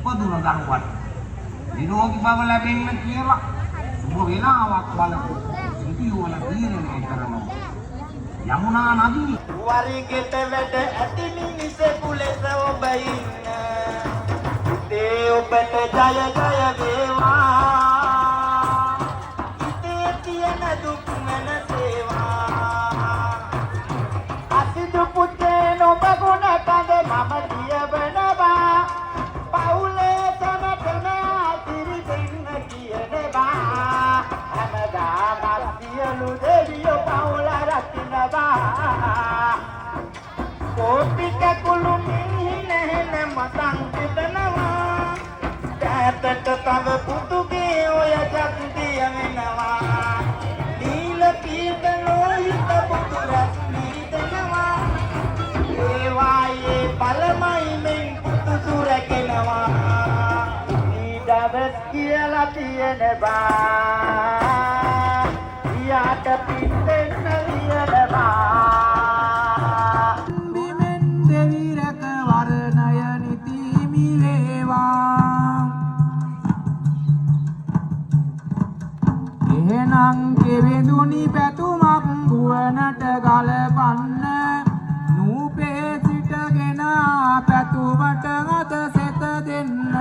ඉපදුන දරුවට නිරෝගී බව ලැබෙන්න කියලා සුබ වේලාවක් බලපු සිටිවල තීරණය කරනවා. යමුනා නදී වරිගෙට වැඩ ඇති මිනිසෙකු ලෙස ඔබ ඉන්න. ඒ ඔබට ජය ජය වේවා. ඉතේ තියෙන දුක් මනසේවා. අසිදු පුතේ නොබ ගුණ කඳ මම කියවනවා. පවුලේ සමතන ආතිරි දෙන්න කියනවා. හැමදාම සියලු දෙවියෝ පවුල රකින්නවා. කෝපික කුළු නිහිනෙන මතං පිටනවා. දැතට තව පුතුගේ ඔය ජග්දිය වෙනවා. නීල පීත ලෝහිත පුතුරස් නිදනවා. ඒ වායේ පළමයි මෙන් පුතු සුරකෙනවා. නීදවස් කියලා තියෙනවා. යාට පිටෙන්න ලියනවා. එහෙනම් කෙවෙඳුනි පැතුමක් ගුවනට ගලපන්න. නූපේ සිටගෙන පැතුමට අත සෙත දෙන්න.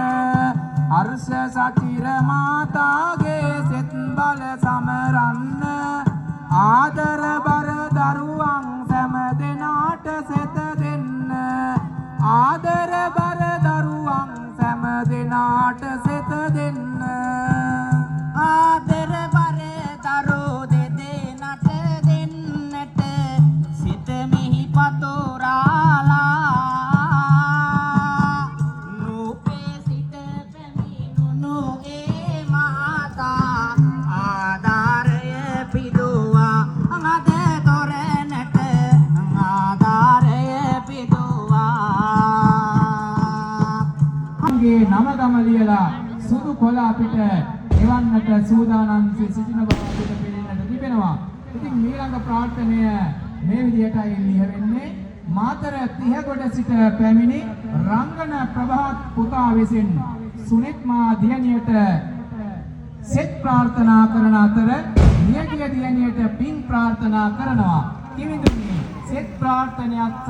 හර්ෂ සචිර මාතාගේ සෙත් බල සමරන්න. ආදර බර දරුවන් සෑම දෙනාට සෙත දෙන්න. ආදර බර දරුවන් සෑම දෙනාට සෙත දෙන්න. ආදර බර දරෝ දෙදෙනාට දෙන්නට සිත මෙහි පතෝරාලා. නූපේ සිට පැමිණුණු ඒ මහතා ආදාරය පිදුවා. අඟද තොරණට ආදාරය පිදුවා. අංගේ නමගම ලියලා සුදු කොළ අපිට එවන්නට සූදානම් සිටින බව අපිට පේන්නට තිබෙනවා. ඉතින් ඊළඟ ප්‍රාර්ථනය මේ විදිහටයි ලියවෙන්නේ. මාතර 30 කොට සිට පැමිණි රංගන ප්‍රභාත් පුතා විසින් සුනිත් මා දියණියට සෙත් ප්‍රාර්ථනා කරන අතර නියගිය දියණියට පින් ප්‍රාර්ථනා කරනවා. කිවිඳුනි සෙත් ප්‍රාර්ථනයක් සහ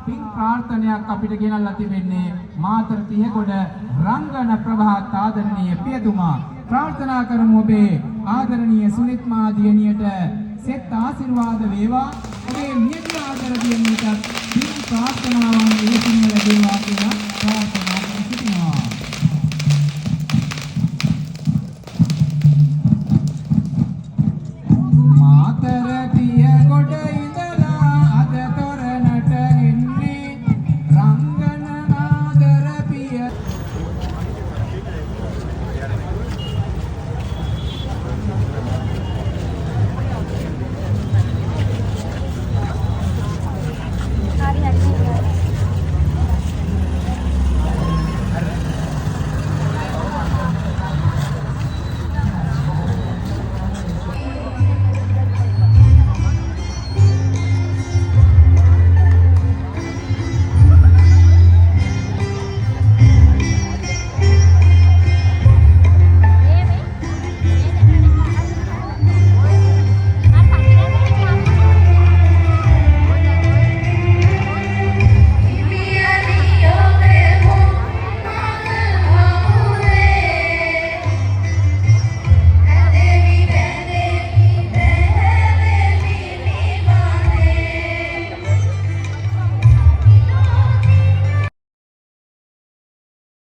පින් ප්‍රාර්ථනයක් අපිට ගෙනල්ලා තිබෙන්නේ මාතර 30 කොට රංගන ප්‍රභාත් ආදරණීය පියතුමා. प्रार्थना करमु ඔබේ ආදරණීය සුනිත් මා දියණියට සෙත් ආශිර්වාද වේවා. ඔබේ නියත ආදර දියණිය